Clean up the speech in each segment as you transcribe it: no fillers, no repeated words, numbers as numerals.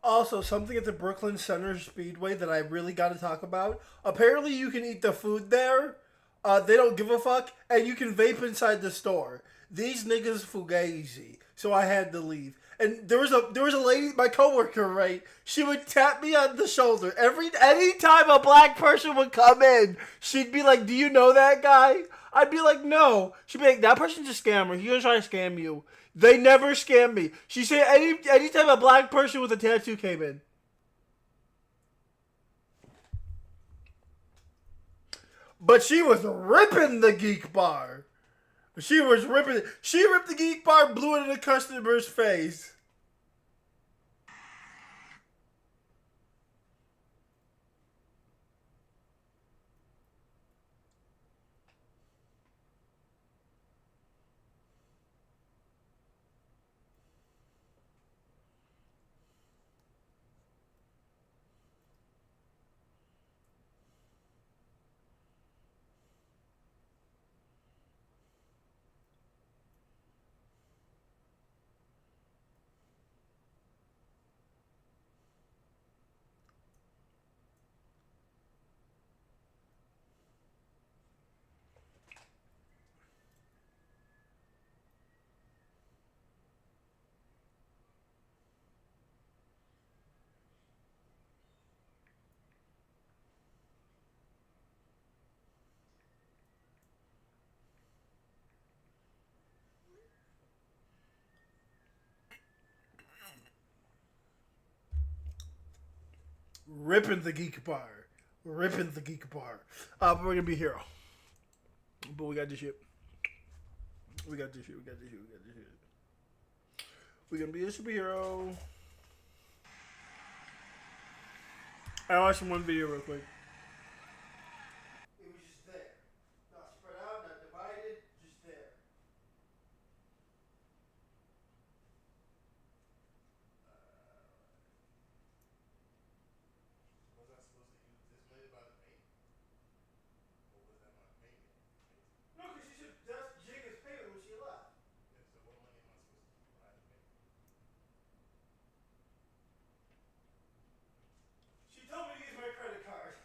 Also, something at the Brooklyn Center Speedway that I really got to talk about. Apparently, you can eat the food there. They don't give a fuck, and you can vape inside the store. These niggas fugazi, so I had to leave. And there was a lady, my coworker, right? She would tap me on the shoulder anytime a black person would come in. She'd be like, "Do you know that guy?" I'd be like, "No." She'd be like, "That person's a scammer. He's gonna try to scam you." They never scam me. She said anytime a black person with a tattoo came in. But she was ripping the geek bar. She was ripping it. She ripped the geek bar, blew it in the customer's face. Ripping the geek bar. Ripping the geek bar. But we're gonna be a hero. But we got this shit. We got this shit. We got this shit. We got this shit. We're gonna be a superhero. I watched one video real quick. It was just there. Not spread out, not divided, just there. Was I supposed to use this made by the paint? Or was that my payment? No, because she said that's Jada's payment when she left. Yeah, so what money am I supposed to use by the paint? She told me to use my credit card.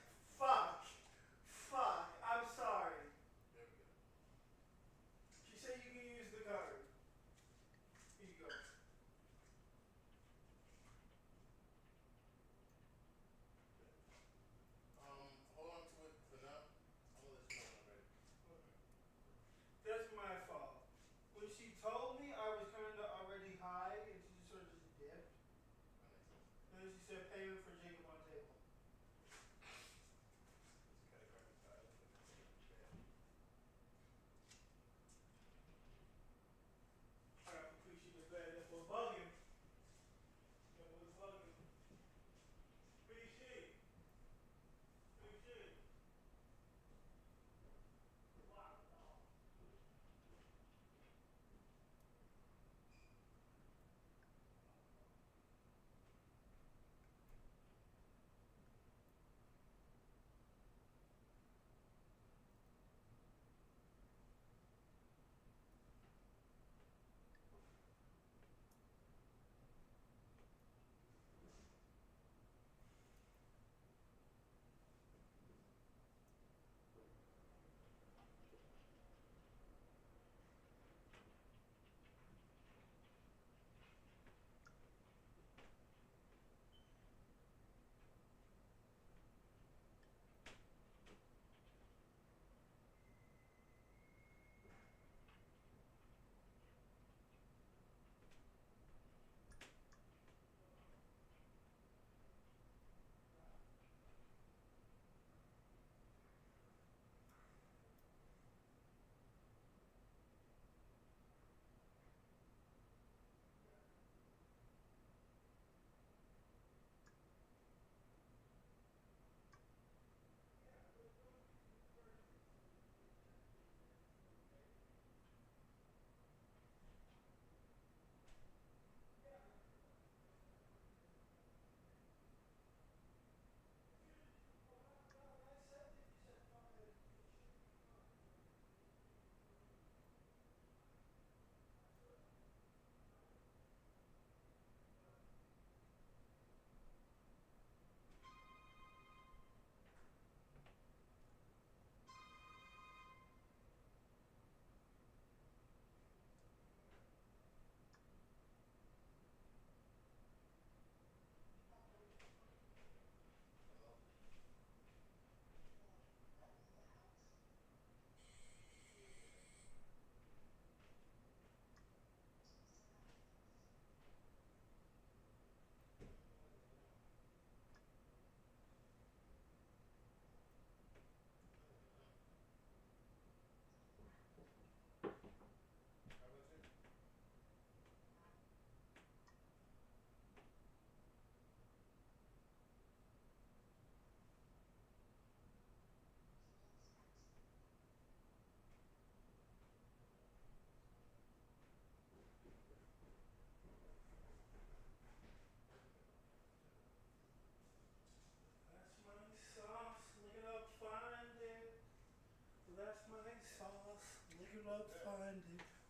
good luck finding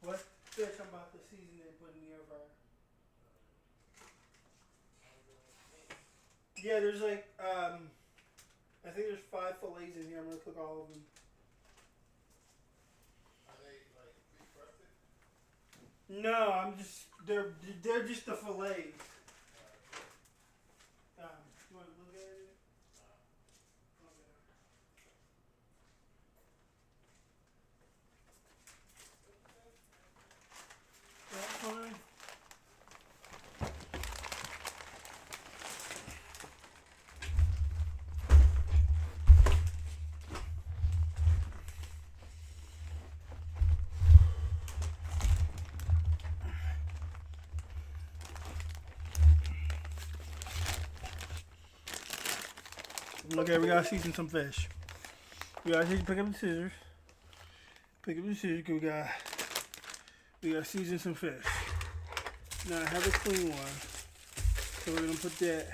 what fish I'm about to season and put in the air fryer. Yeah, there's like I think there's 5 fillets in here. I'm gonna cook all of them. Are they like pre-crusted? No, I'm just they're just the fillets. You want to look at it? Okay. That's fine. Okay, we gotta season some fish. We gotta pick up the scissors. Pick up the scissors. 'Cause we gotta season some fish. Now I have a clean one, so we're gonna put that.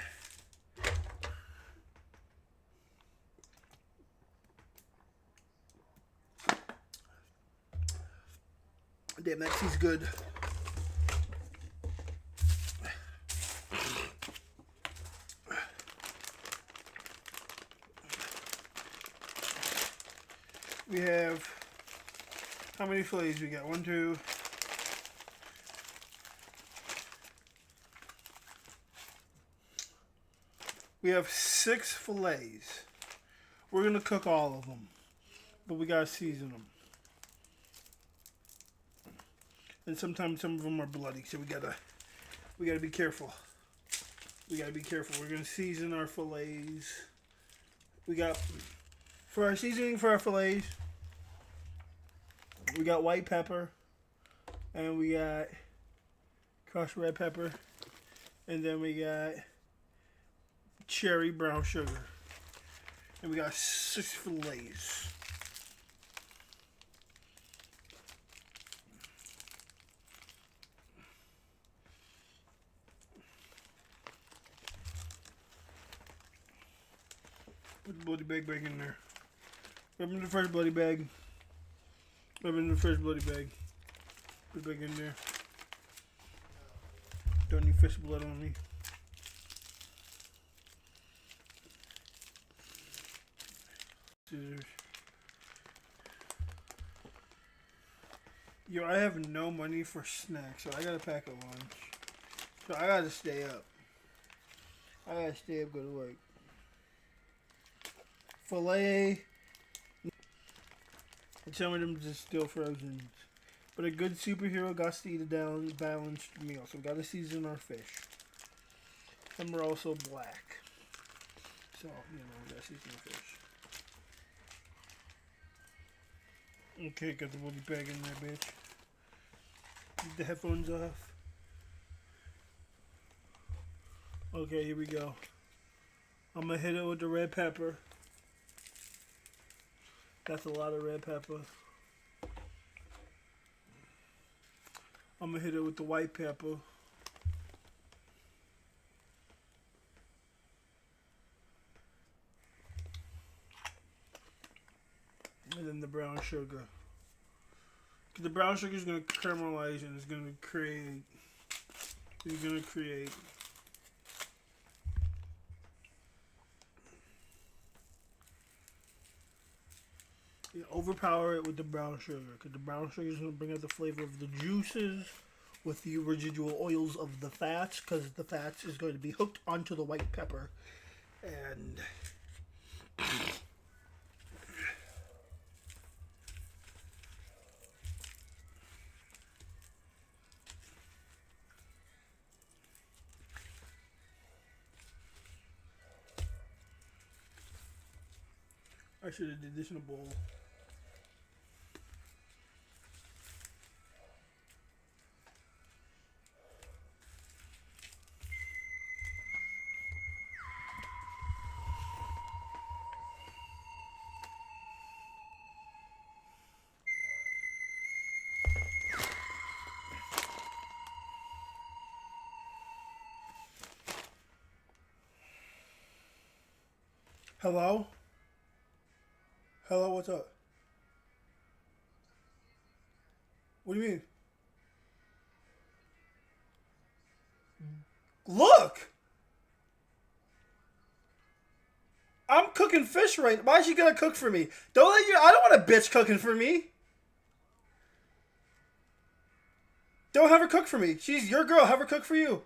Damn, that tastes good. We have, how many fillets we got? 1, 2. We have 6 fillets. We're gonna cook all of them, but we gotta season them. And sometimes some of them are bloody, so we gotta be careful. We gotta be careful. We're gonna season our fillets. We got, for our seasoning for our fillets, we got white pepper, and we got crushed red pepper, and then we got cherry brown sugar, and we got 6 fillets. Put the bloody bag back in there. Rub in the first bloody bag. Rub in the first bloody bag. Put it back in there. Don't need fish blood on me. Scissors. Yo, I have no money for snacks, so I gotta pack a lunch. So I gotta stay up. I gotta stay up, go to work. Filet. And some of them just still frozen. But a good superhero got to eat a balanced meal, so we gotta season our fish. Some are also black. So, we gotta season our fish. Okay, got the woody bag in there, bitch. Keep the headphones off. Okay, here we go. I'm gonna hit it with the red pepper. That's a lot of red pepper. I'm gonna hit it with the white pepper. And then the brown sugar. The brown sugar is gonna caramelize and it's gonna create. You overpower it with the brown sugar, because the brown sugar is going to bring out the flavor of the juices with the residual oils of the fats, because the fats is going to be hooked onto the white pepper. And I should have did this in a bowl. Hello? Hello, what's up? What do you mean? Look! I'm cooking fish right now. Why is she gonna cook for me? Don't let you. I don't want a bitch cooking for me. Don't have her cook for me. She's your girl. Have her cook for you.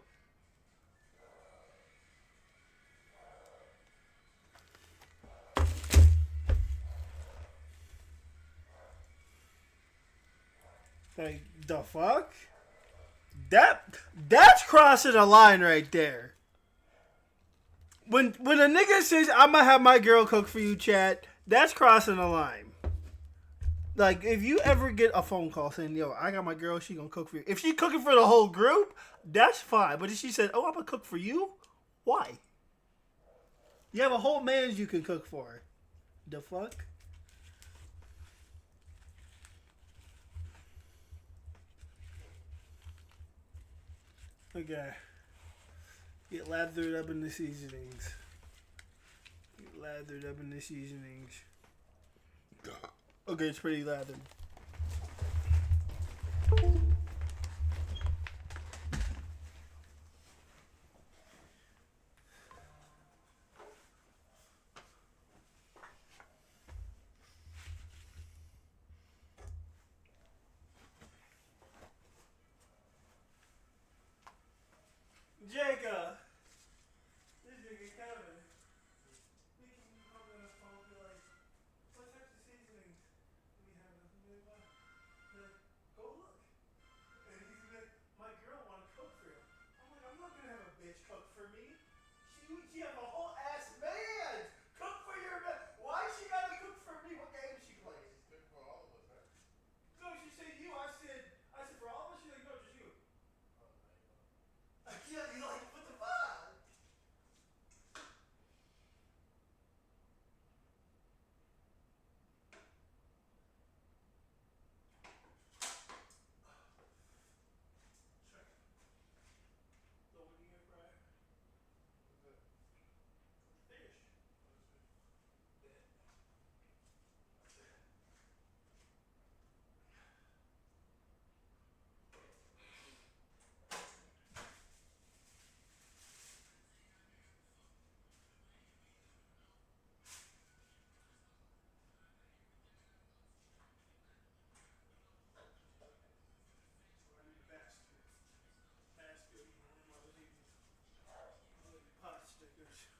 Like, the fuck? That's crossing a line right there. When a nigga says I'm gonna have my girl cook for you, chat, that's crossing a line. Like, if you ever get a phone call saying, yo, I got my girl, she gonna cook for you. If she cooking for the whole group, that's fine. But if she said, oh, I'm gonna cook for you, why? You have a whole man you can cook for. The fuck? Okay. Get lathered up in the seasonings. Get lathered up in the seasonings. Okay, it's pretty lathered. Jacob! This nigga Kevin. He can come on the phone and be like, what types of seasonings do we have? And I'm like, go look. And he's like, my girl wanna cook for you. I'm like, I'm not gonna have a bitch cook for me. She have a whole ass man! Cook for your man! Why she gotta cook for me? What game she plays? She's good for all of us, right? No, she said you. I said for all of us? She's like, no, just you. Yeah, you like, what the fuck? Check. So what do you get, Brian? What's that? Fish. What is fish? I need a basket. Basket. I was eating pot stickers.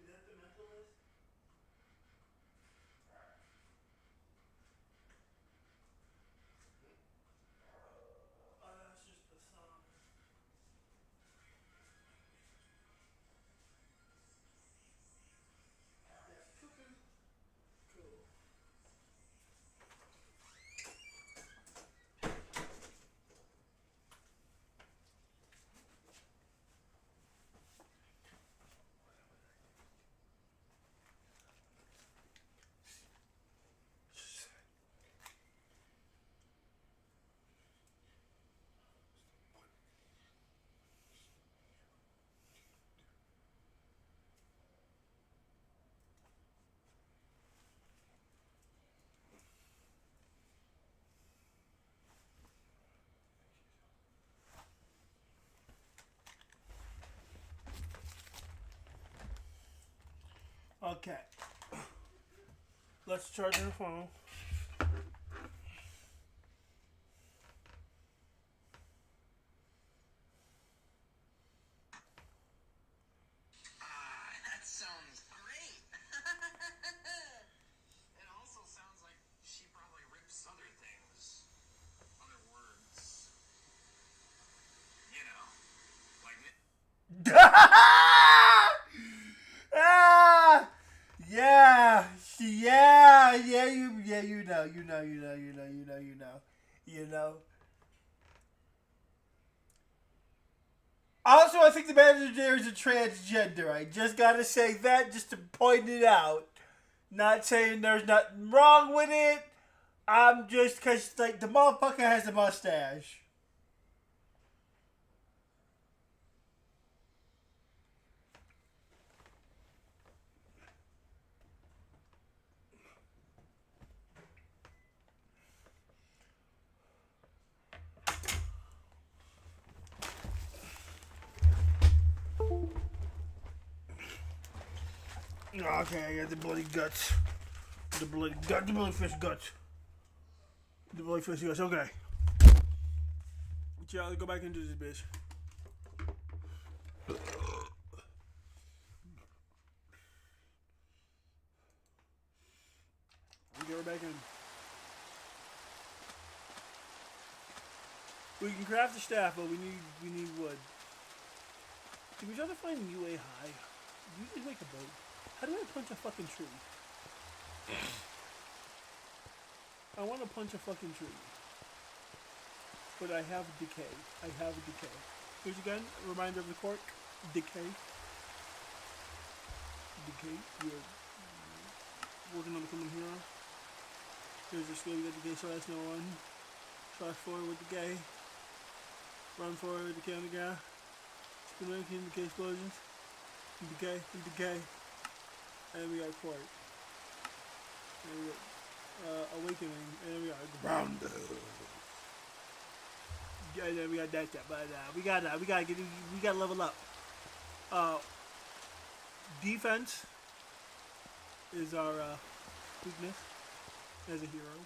Is that the mentalist? Oh, that's just the song. That's cooking. Cool. Okay. Let's charge your phone. That sounds great. It also sounds like she probably rips other things, other words. You know, like Ah! Yeah, yeah, yeah, you know. Also, I think the manager there is a transgender. I just gotta say that just to point it out. Not saying there's nothing wrong with it. I'm just because, like, the motherfucker has a mustache. Okay, I got the bloody guts. The bloody fish guts. The bloody fish guts, okay. Yeah, let's go back into this bitch. We get her back in. We can craft the staff, but we need wood. Can we try to find UA high? You can make a boat. How do I punch a fucking tree? I want to punch a fucking tree. But I have decay. Here's again, a reminder of the cork. Decay. We're working on becoming a hero. Here's your skill, we got decay, so that's no one. Slash forward with decay. Run forward with decay on the ground. Spin right in decay explosions. Decay. And we got cork. And we got awakening. And then we got ground. And then we got that, but we gotta level up. Defense is our weakness as a hero.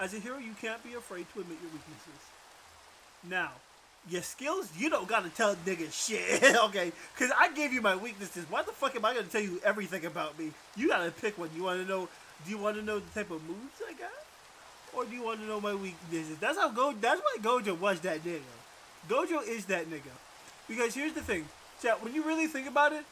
As a hero, you can't be afraid to admit your weaknesses. Now, your skills, you don't gotta tell niggas shit, okay? Because I gave you my weaknesses. Why the fuck am I gonna tell you everything about me? You gotta pick one. You wanna know? Do you want to know the type of moves I got? Or do you want to know my weaknesses? That's why Gojo was that nigga. Gojo is that nigga. Because here's the thing. Chat, when you really think about it,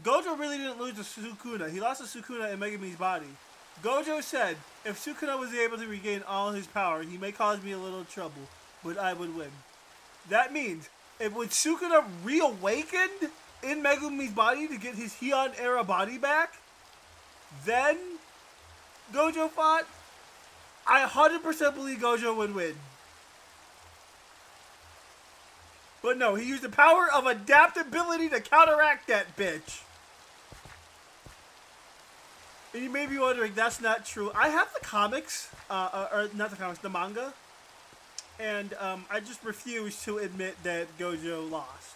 Gojo really didn't lose to Sukuna. He lost to Sukuna in Megumi's body. Gojo said, if Sukuna was able to regain all his power, he may cause me a little trouble, but I would win. That means, if when Sukuna reawakened in Megumi's body to get his Heian era body back, then Gojo fought, I 100% believe Gojo would win. But no, he used the power of adaptability to counteract that bitch. And you may be wondering, that's not true. I have the comics, or not the comics, the manga. And I just refuse to admit that Gojo lost.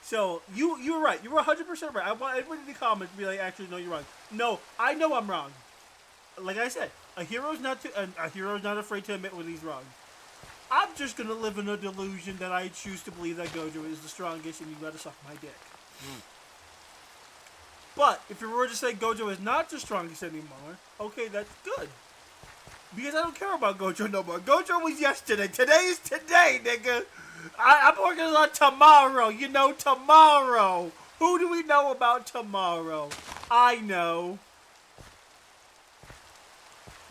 So, you were right. You were 100% right. I want everybody in the comments to be like, actually, no, you're wrong. No, I know I'm wrong. Like I said, a hero's not afraid to admit when he's wrong. I'm just gonna live in a delusion that I choose to believe that Gojo is the strongest and you gotta suck my dick. But if you were to say Gojo is not the strongest anymore, okay, that's good. Because I don't care about Gojo no more. Gojo was yesterday. Today is today, nigga. I'm working on tomorrow. You know, tomorrow. Who do we know about tomorrow? I know.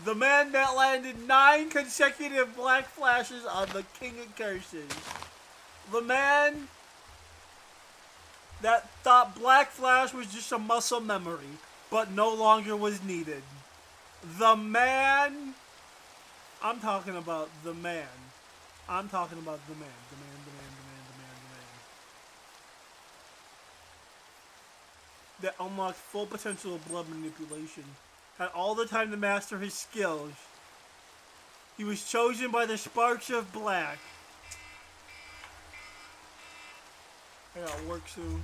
The man that landed 9 consecutive black flashes on the King of Curses. The man that thought Black Flash was just a muscle memory, but no longer was needed. The man. I'm talking about the man. I'm talking about the man. The man. That unlocked full potential of blood manipulation. Had all the time to master his skills. He was chosen by the sparks of black. I gotta work soon.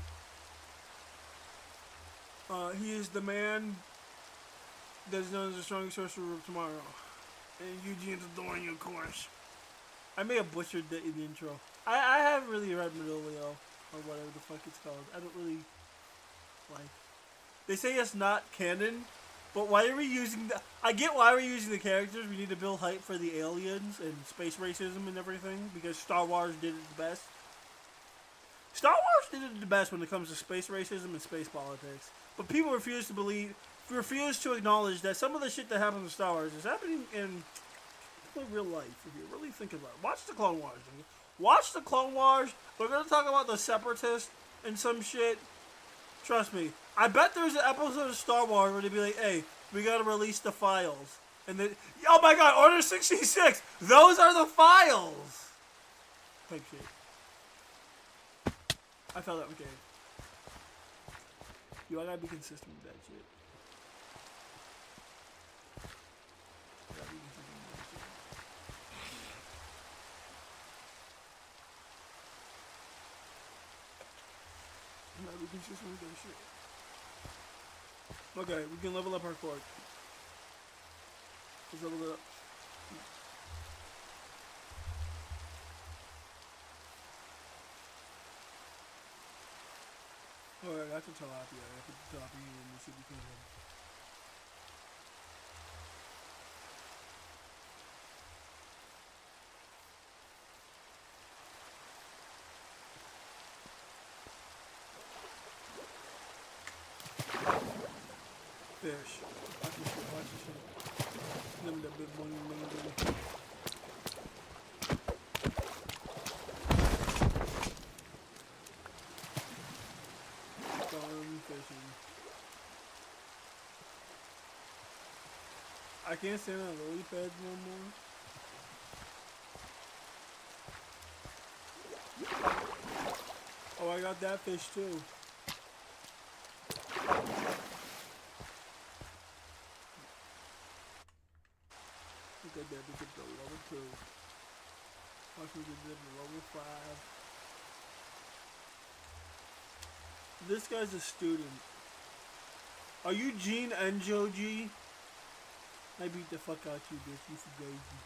He is the man that is known as the strongest sorcerer of tomorrow. And Eugene's adoring you, of course. I may have butchered the intro. I haven't really read Merilio, or whatever the fuck it's called. I don't really like. They say it's not canon, but why are we using the... I get why we're using the characters. We need to build hype for the aliens and space racism and everything, because Star Wars did it the best. Star Wars did it the best when it comes to space racism and space politics. But people refuse to believe... refuse to acknowledge that some of the shit that happens in Star Wars is happening in real life. If you really think about it, watch the Clone Wars. Watch the Clone Wars. We're gonna talk about the Separatists and some shit. Trust me. I bet there's an episode of Star Wars where they'd be like, "Hey, we gotta release the files," and then, oh my God, Order 66. Those are the files. Type shit. I felt that okay. You gotta be consistent with that shit. You gotta be consistent with that shit. You gotta be consistent with that shit. Okay, we can level up our fort. Let's level it up. Alright, that's a tilapia. I put the tilapia in the soup because of. Fish. Watch this shit, watch this shit. Give me that big money, money. Fishing. I can't stand on lily pads no more. Oh, I got that fish too. Look at that, we get the level 2. Watch me get the level 5. This guy's a student. Are you Gene and Joji? I beat the fuck out you, bitch. You fugazi.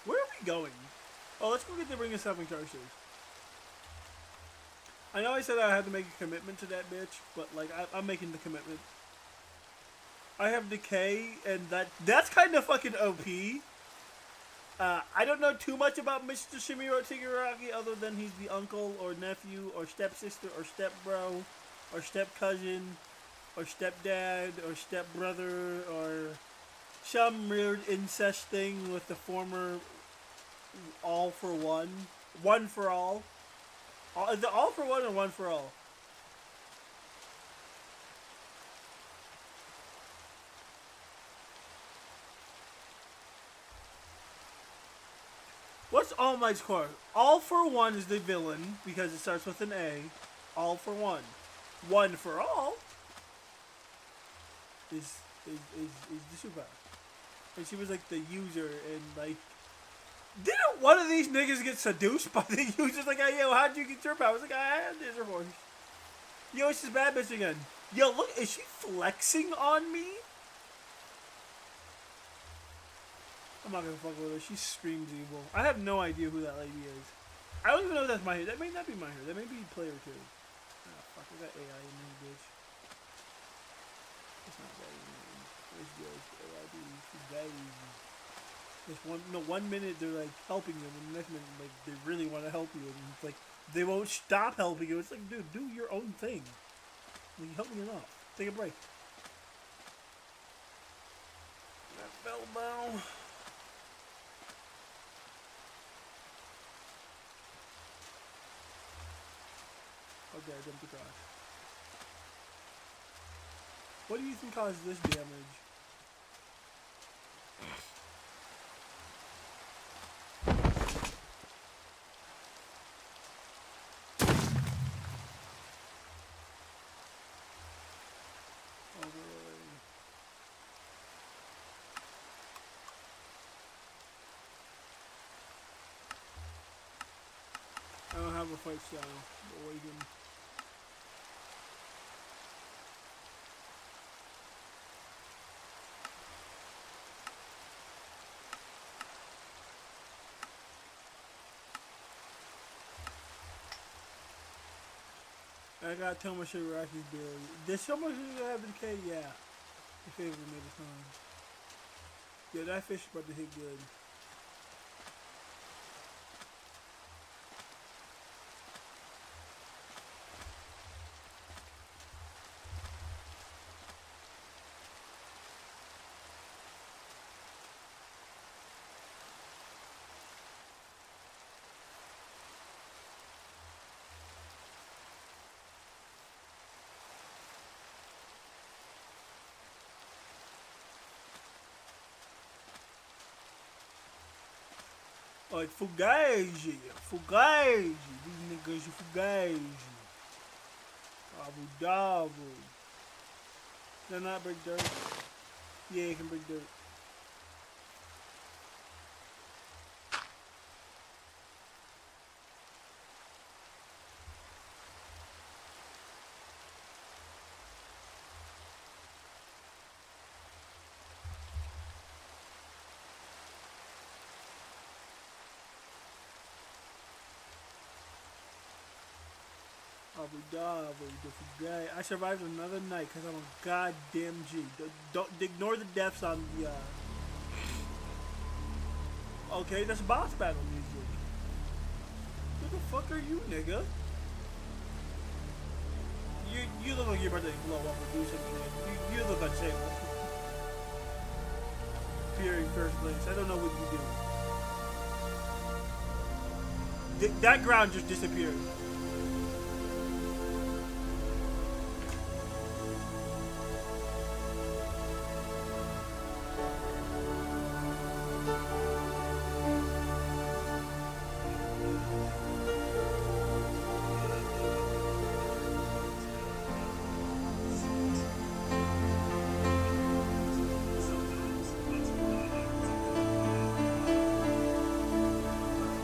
Where are we going? Oh, let's go get the Ring of Seven Curses. I know I said I had to make a commitment to that bitch, but like I'm making the commitment. I have Decay, and that's kind of fucking OP. I don't know too much about Mr. Shimiro Tigaraki other than he's the uncle or nephew or stepsister or stepbro or step-cousin or stepdad or stepbrother or some weird incest thing with the former All for One. One for All. Is it All for One or One for All? What's All Might's core? All for One is the villain because it starts with an A. All for One. One for All is the super. And she was like the user and like. Didn't one of these niggas get seduced by the users? Like, hey, yo, how'd you get your powers? Like, I had this voice. Yo, it's this bad bitch again. Yo, look, is she flexing on me? I'm not gonna fuck with her. She screams evil. I have no idea who that lady is. I don't even know if that's my hair. That may not be my hair. That may be player 2. Ah, fuck, I got AI in this bitch. It's not that easy. It's just AID. She's that easy. Just one minute they're like helping them, and the next minute like they really want to help you, and it's like they won't stop helping you. It's like, dude, do your own thing. Like, help me or not. Take a break. That bell bow. Okay, I jumped across. What do you think caused this damage? I don't have a fight style, but we can. I got too much Iraqi bill. Did someone who have the K? Yeah. The favorite made a song. Yeah, that fish is about to hit good. Like Fugazi, Fugazi, these niggas are Fugazi. Abu Dhabi. They're not break dirt. Yeah, you can break dirt. Abu Dhabi, the Fugazi. I survived another night because I'm a goddamn G. Don't ignore the deaths on the. Okay, that's boss battle music. Who the fuck are you, nigga? You look like you're about to blow up or do something. You look unstable. Fury first place. I don't know what you do. That ground just disappeared.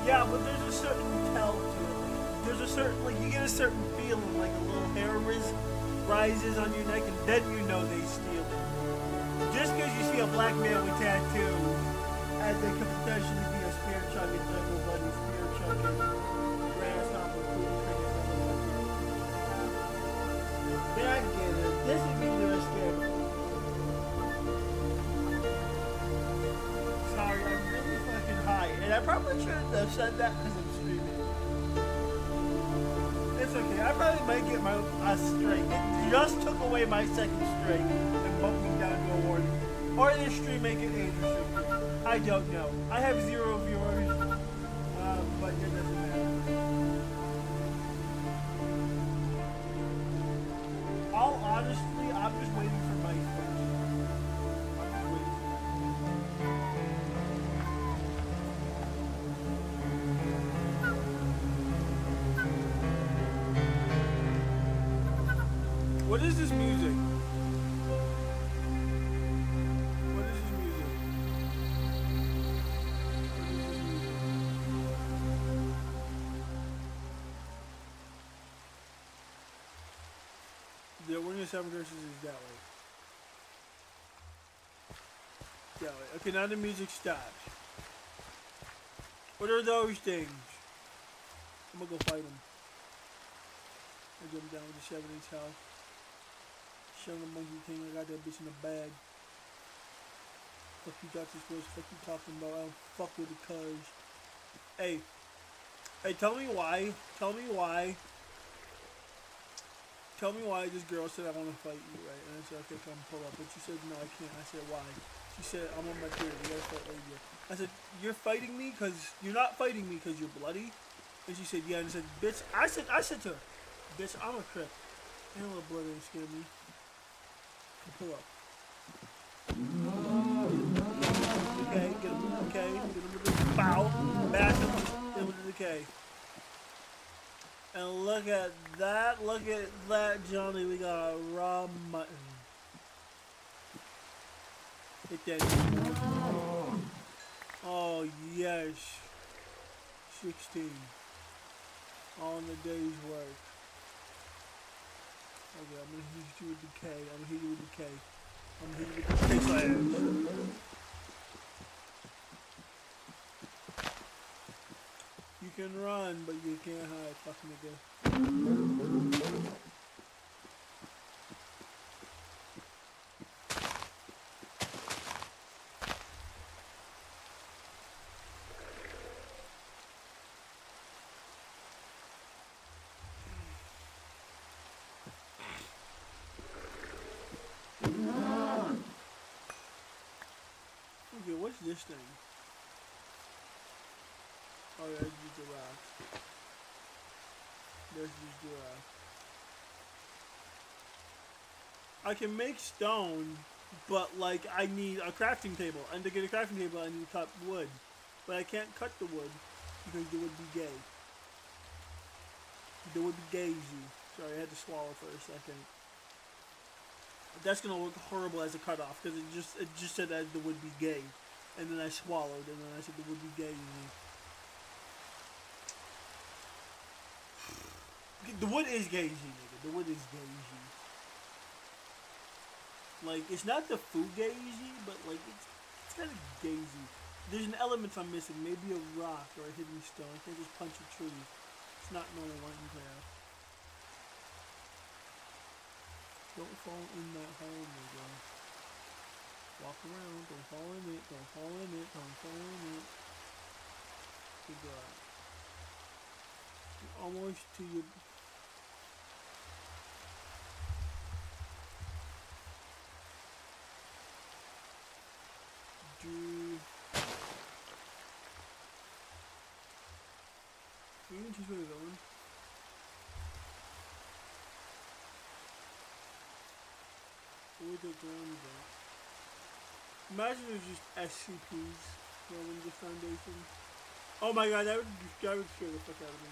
Yeah, but there's a certain tell to it. There's a certain, like, you get a certain feeling, like a little hair rises on your neck, and then you know they steal it. Just because you see a black man with tattoos, as they could potentially be a spear chugging, jungle buddy, spear chugging, grasshopper, food cricket, then I get it. This would be the scary. Sorry, I'm really fucking high, and I probably shouldn't have said that because I'm streaming. It's okay. I probably might get a strike. It just took away my second strike and bumped me down to a warning. Or this stream make it interesting. I don't know. I have 0 viewers, but it doesn't matter. All honestly, I'm just waiting for my first. I'm just waiting for What is this music? What is this music? What is this music? The winning 7 verses is that way. That way. Okay, now the music stops. What are those things? I'm gonna go fight them. I jump down with the 7-inch house. Show the monkey king, I got that bitch in the bag. Fuck you got this bitch, fuck you talking about, I don't fuck with the cuz. Hey, tell me why this girl said I want to fight you, right? And I said, okay, come pull up. But she said, no, I can't. I said, why? She said, I'm on my period, we gotta fight later. I said, you're fighting me because, you're not fighting me because you're bloody? And she said, yeah, and I said, bitch, I said to her, bitch, I'm a crip. Ain't a little blood ain't scared me. Pull up. Okay, get him with the K. Get him with the bow. Bash him. Get him with the K. And look at that. Look at that, Johnny. We got a raw mutton. Hit that. Oh, yes. 16. All in the day's work. Okay, I'm gonna hit you with the K. I'm gonna hit you with the K. I'm gonna hit you with the K slash. You can run, but you can't hide, fuck nigga. this thing. Oh yeah, use the rock. Let's use the rock. I can make stone, but like I need a crafting table, and to get a crafting table, I need to cut wood. But I can't cut the wood because it would be gay. It would be gazy. Sorry, I had to swallow for a second. That's gonna look horrible as a cutoff because it just said that the would be gay, and then I swallowed, and then I said the would be gay. The wood is gazy, nigga. The wood is gazy. Like, it's not the fugazi, but like it's kind of gazy. There's an element I'm missing, maybe a rock or a hidden stone. I can't just punch a tree. It's not normal Minecraft. Don't fall in that hole, nigga. Walk around. Don't fall in it. Don't fall in it. Don't fall in it. Good God. You're almost to your. You can choose where you're going. Where would the ground go? Imagine it was just SCPs rather than the foundation. Oh my god, that would scare the fuck out of me.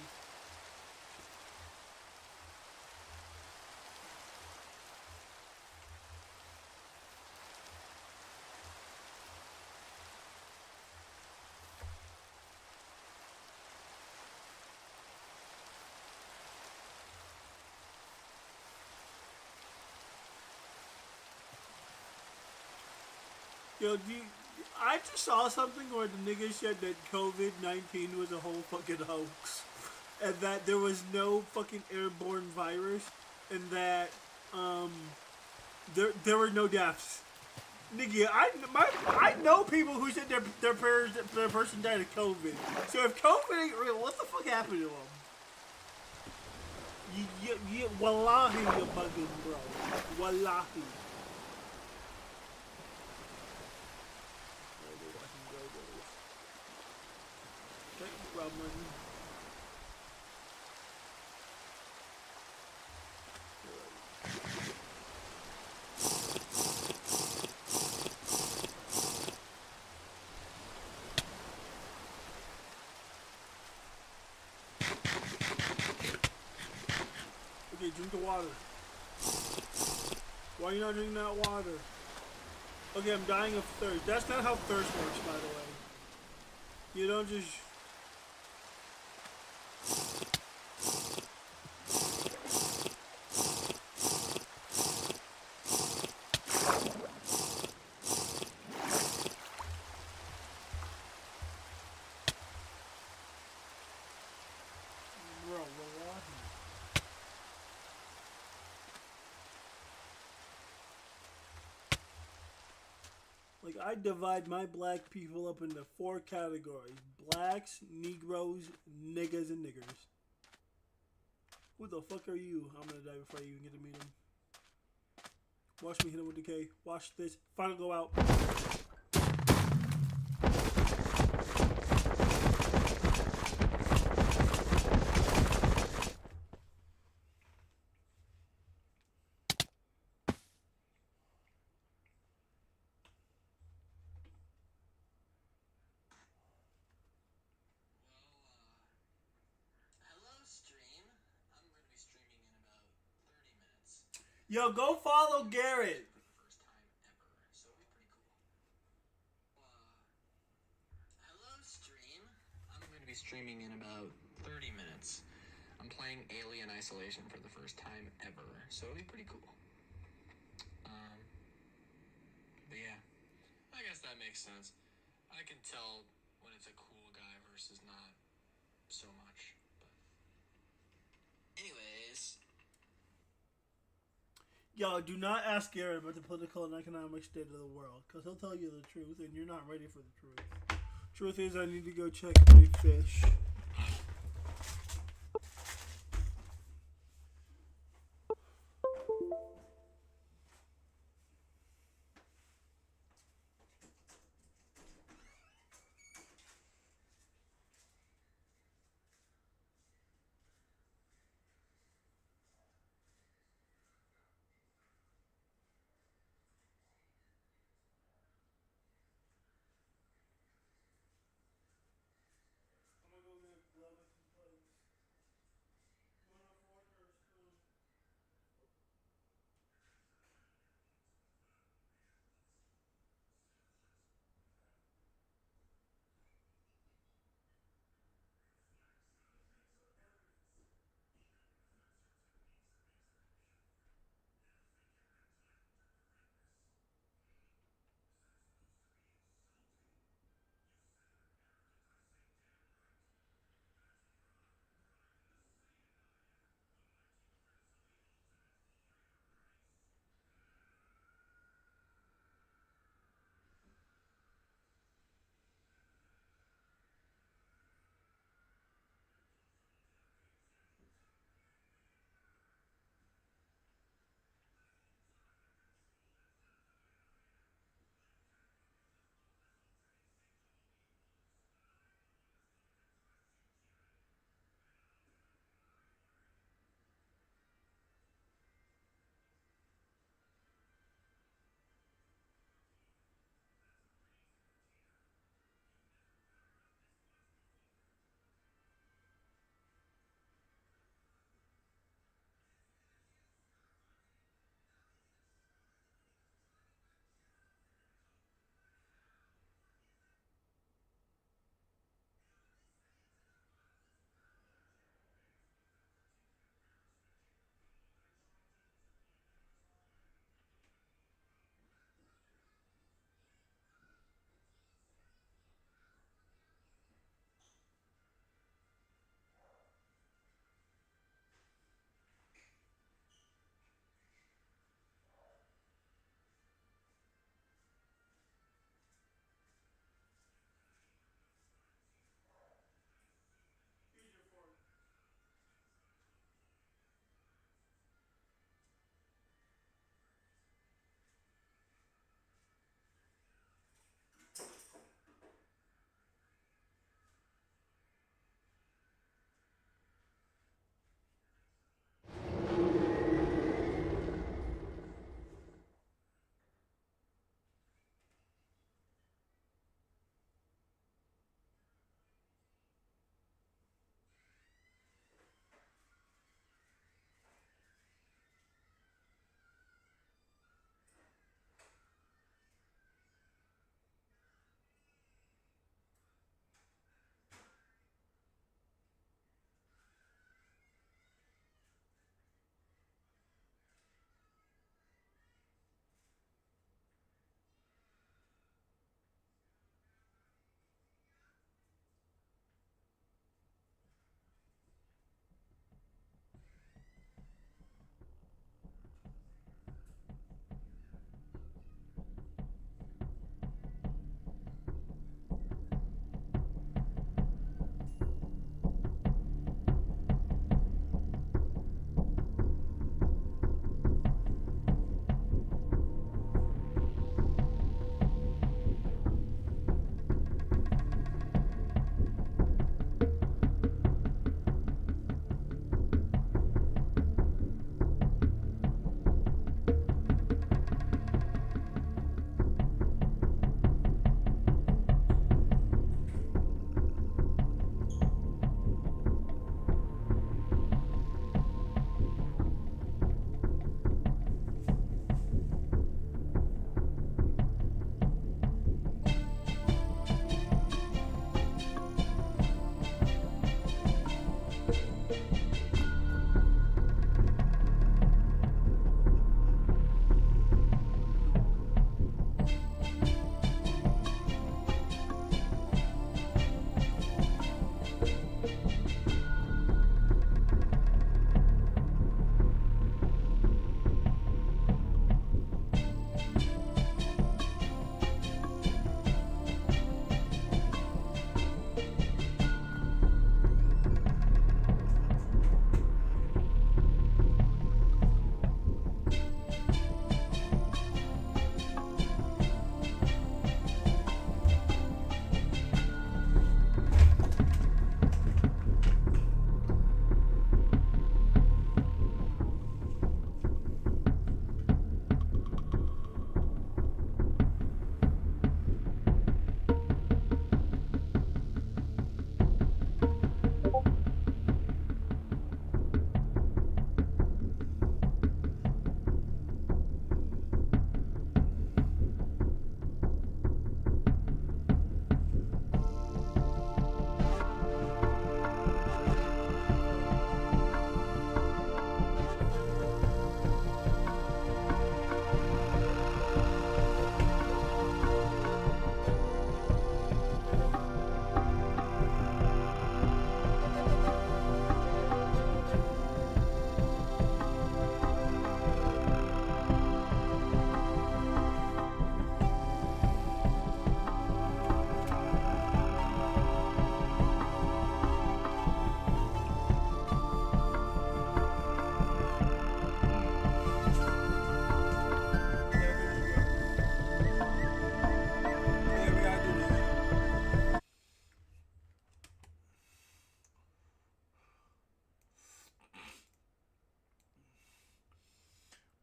Yo, I just saw something where the nigga said that COVID-19 was a whole fucking hoax. And that there was no fucking airborne virus. And that, there were no deaths. Nigga, I know people who said their person died of COVID. So if COVID ain't real, what the fuck happened to them? Wallahi, you bugging, bro. Wallahi. Okay, drink the water. Why are you not drinking that water? Okay, I'm dying of thirst. That's not how thirst works, by the way. You don't just... Bro, wallahi. Like, I divide my black people up into 4 categories. Blacks, Negroes, niggas, and niggers. Who the fuck are you? I'm gonna die before I even get to meet him. Watch me hit him with the K. Watch this. Final go out. Yo, go follow Garrett. Hello, stream. I'm going to be streaming in about 30 minutes. I'm playing Alien Isolation for the first time ever, so it'll be pretty cool. But yeah, I guess that makes sense. I can tell when it's a cool guy versus not so much. But anyways. Yo, do not ask Garrett about the political and economic state of the world, because he'll tell you the truth, and you're not ready for the truth. Truth is, I need to go check my fish.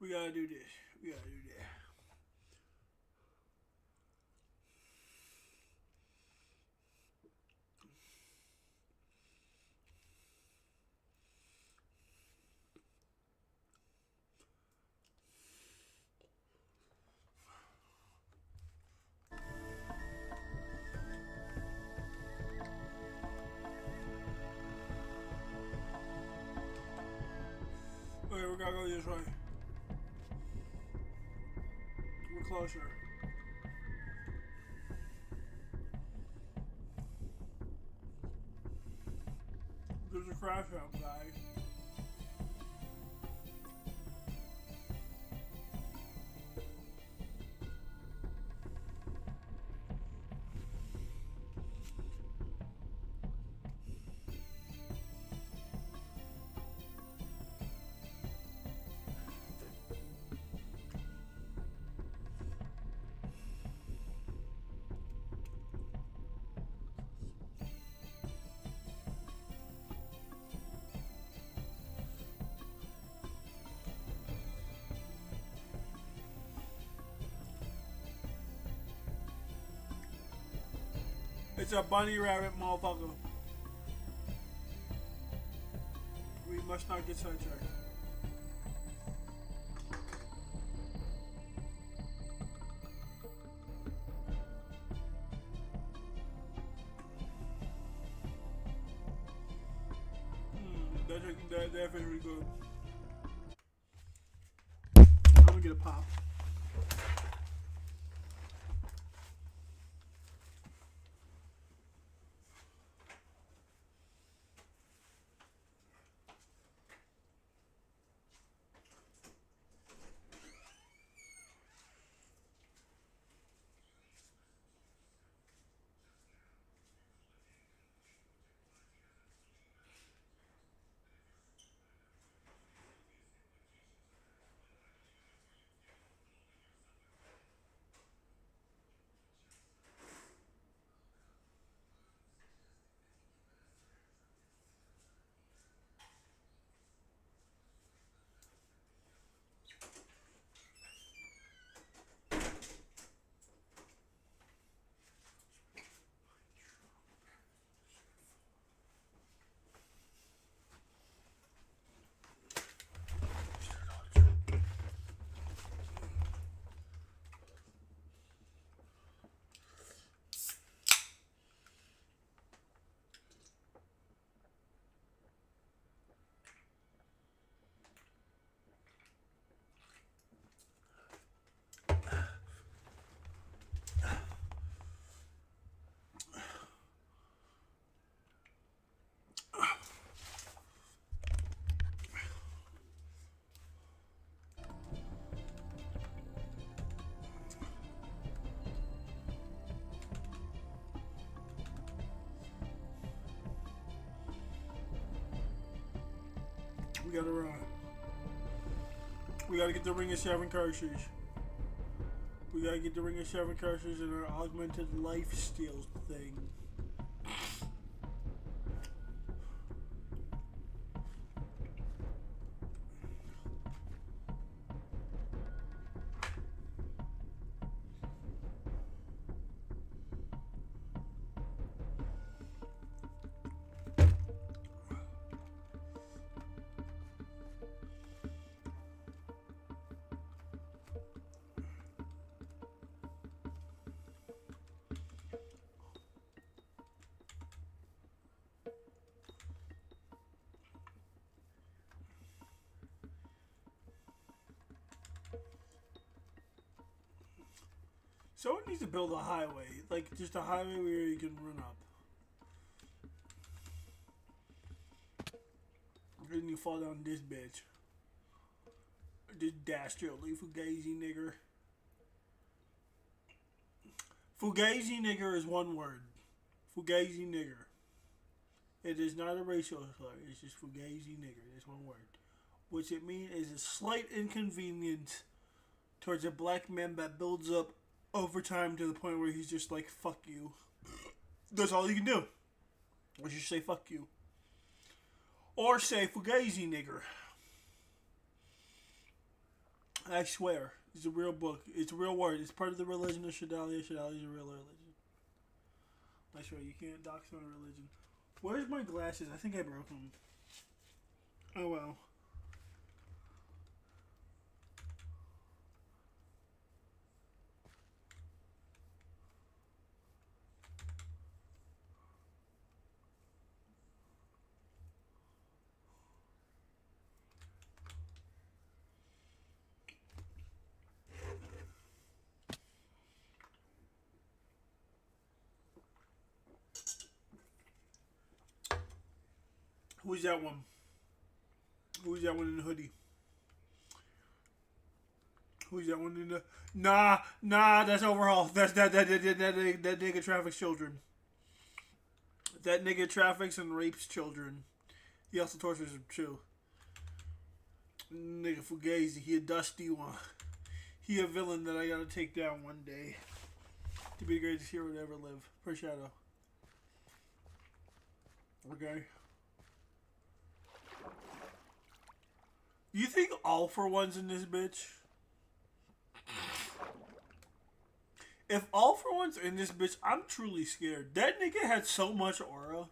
We gotta do this. We gotta do that. Okay, we gotta go this way. We're closer. There's a crash outside. It's a bunny rabbit, motherfucker. We must not get sidetracked. That's definitely good. I'm gonna get a pop. We gotta run. We gotta get the ring of 7 curses. We gotta get the ring of 7 curses and our augmented life steal thing. Someone needs to build a highway, like just a highway where you can run up. And then you fall down this bitch. This dastardly fugazi nigger. Fugazi nigger is one word. Fugazi nigger. It is not a racial slur. It's just fugazi nigger. It's one word. Which it means is a slight inconvenience towards a black man that builds up over time to the point where he's just like, fuck you. That's all you can do. Or just say fuck you. Or say fugazi nigger. I swear. It's a real book. It's a real word. It's part of the religion of Shadalia. Shadalia is a real religion. I swear, you can't dox on a religion. Where's my glasses? I think I broke them. Oh well. Who's that one? Who's that one in the hoodie? Who's that one in the... Nah, that's overhaul. That's that nigga traffics children. That nigga traffics and rapes children. He also tortures them too. Nigga Fugazi, he a dusty one. He a villain that I gotta take down one day. To be the greatest hero to ever live. Per Shadow. Okay. You think All For One's in this bitch? If All For One's in this bitch, I'm truly scared. That nigga had so much aura.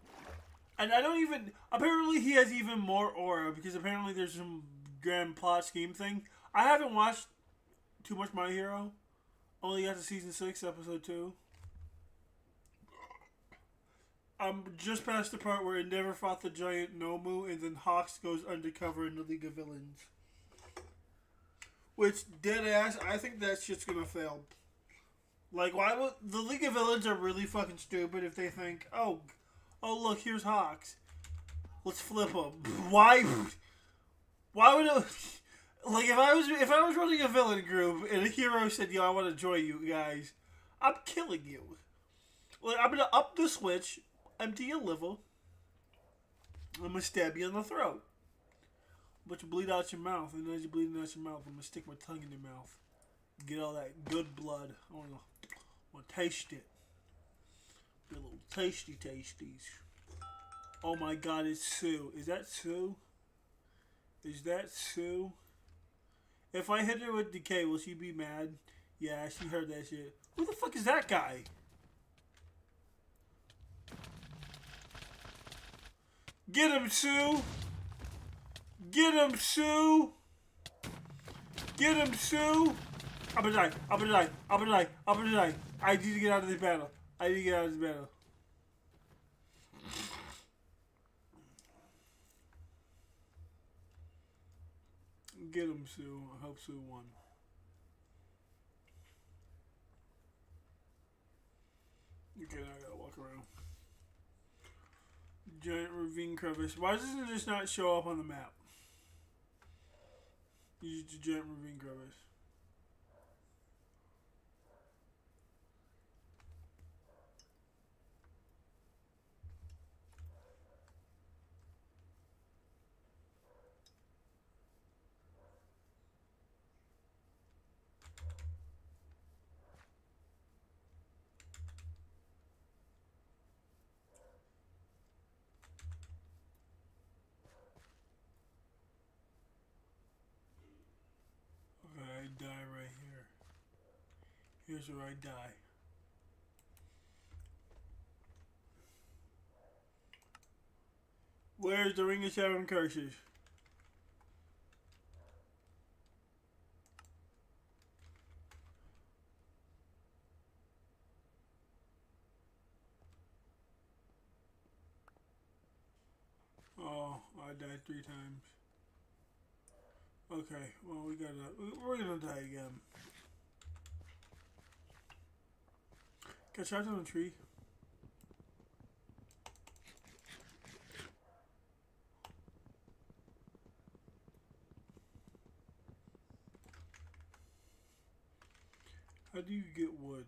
And I don't even... Apparently he has even more aura, because apparently there's some grand plot scheme thing. I haven't watched too much My Hero. Only got to season 6, episode 2. I'm just past the part where Endeavor fought the giant Nomu, and then Hawks goes undercover in the League of Villains. Which, dead ass, I think that shit's gonna fail. Like, why would... The League of Villains are really fucking stupid if they think, oh look, here's Hawks. Let's flip him. Why would it... Like, if I was running a villain group, and a hero said, yo, I want to join you guys, I'm killing you. Like, I'm gonna up the switch, empty your liver, I'm gonna stab you in the throat. But you bleed out your mouth, and as you're bleeding out your mouth, I'm gonna stick my tongue in your mouth. Get all that good blood. I wanna taste it. Be a little tasties. Oh my god, it's Sue. Is that Sue? Is that Sue? If I hit her with decay, will she be mad? Yeah, she heard that shit. Who the fuck is that guy? Get him, Sue! Get him, Sue! Get him, Sue! I'm gonna die. I need to get out of this battle. Get him, Sue. I hope Sue won. Okay, now I gotta walk around. Giant ravine crevice. Why doesn't it just not show up on the map? Use the giant ravine crevice. I die right here. Here's where I die. Where's the Ring of Seven Curses? Oh, I died 3 times. Okay, well we're gonna die again. Catch out on the tree. How do you get wood?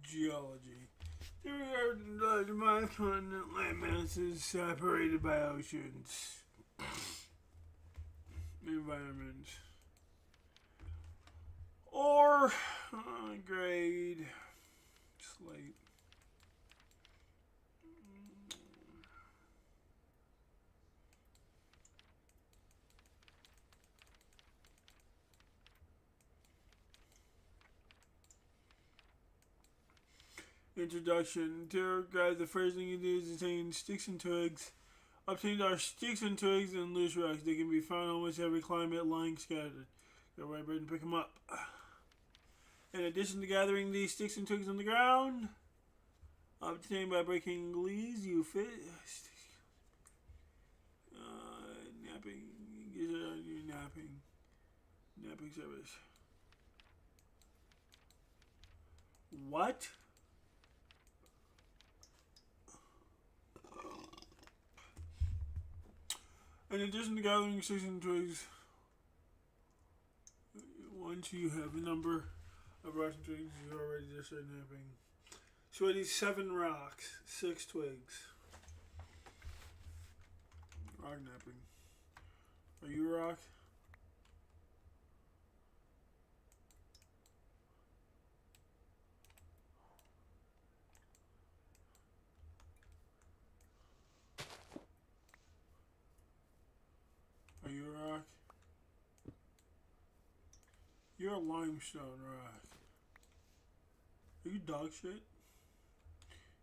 Geology. My continent landmass is separated by oceans. Environment. Or grade slate. Introduction. To guys, the first thing you do is obtain sticks and twigs. Obtained are sticks and twigs and loose rocks. They can be found on almost every climate, lying scattered. Go right ahead and pick them up. In addition to gathering these sticks and twigs on the ground, obtained by breaking leaves, you fit. Napping. Get it on your napping. Napping service. What? In addition to gathering sticks and twigs, once you have a number of rocks and twigs, you're already just napping. So I need 7 rocks, 6 twigs. Rock napping. Are you a rock? Are you a rock? You're a limestone rock. Are you dog shit?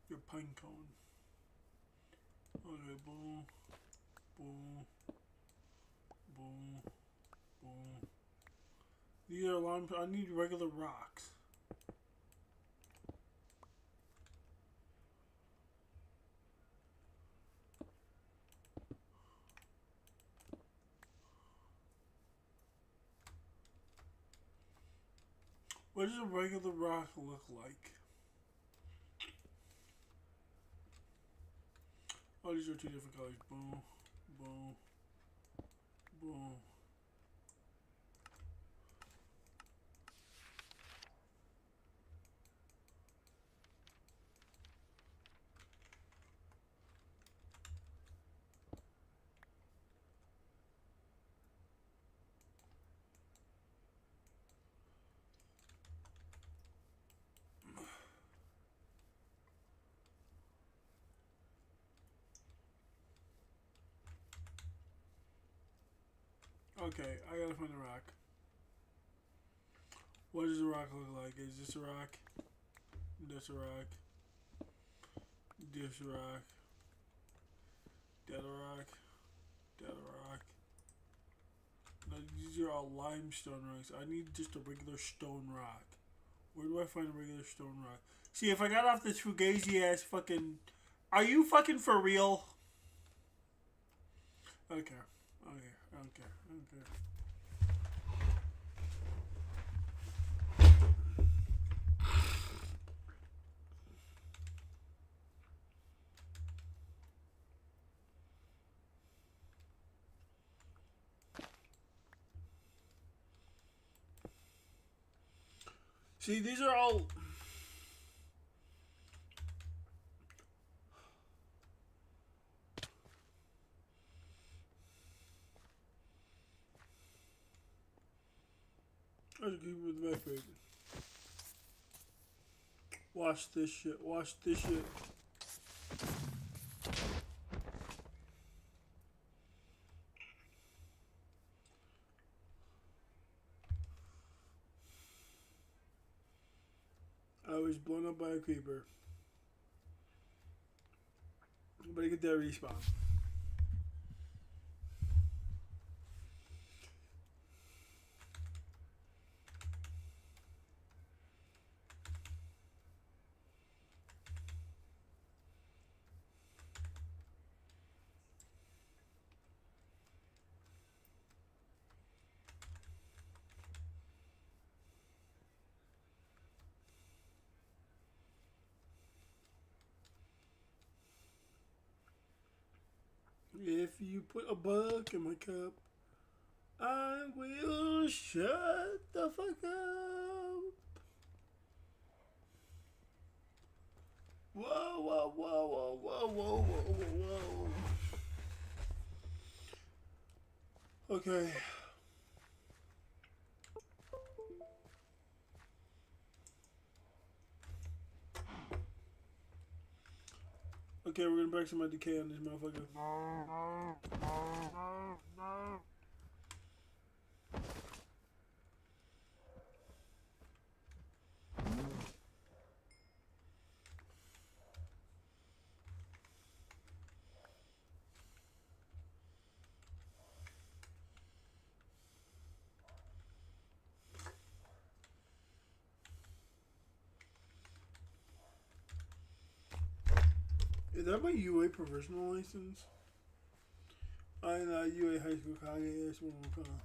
You're a pine cone. Okay, boom, boom, boom, boom. These are lime. I need regular rocks. What does a regular rock look like? Oh, these are 2 different colors. Boom, boom, boom. Okay, I gotta find a rock. What does a rock look like? Is this a rock? This a rock? This a rock? That a rock? That a rock? No, these are all limestone rocks. I need just a regular stone rock. Where do I find a regular stone rock? See, if I got off this fugazi ass fucking... Are you fucking for real? I don't care. I don't care. I don't care. I don't care. See, these are all... I should keep it with the backpack. Watch this shit. Watch this shit. I was blown up by a creeper. But I get that respawn. If you put a bug in my cup, I will shut the fuck up. Whoa, whoa, whoa, whoa, whoa, whoa, whoa, whoa. Okay. Okay, we're gonna break some of my decay on this motherfucker. Is that my UA professional license? I UA high school college. That's what I'm calling.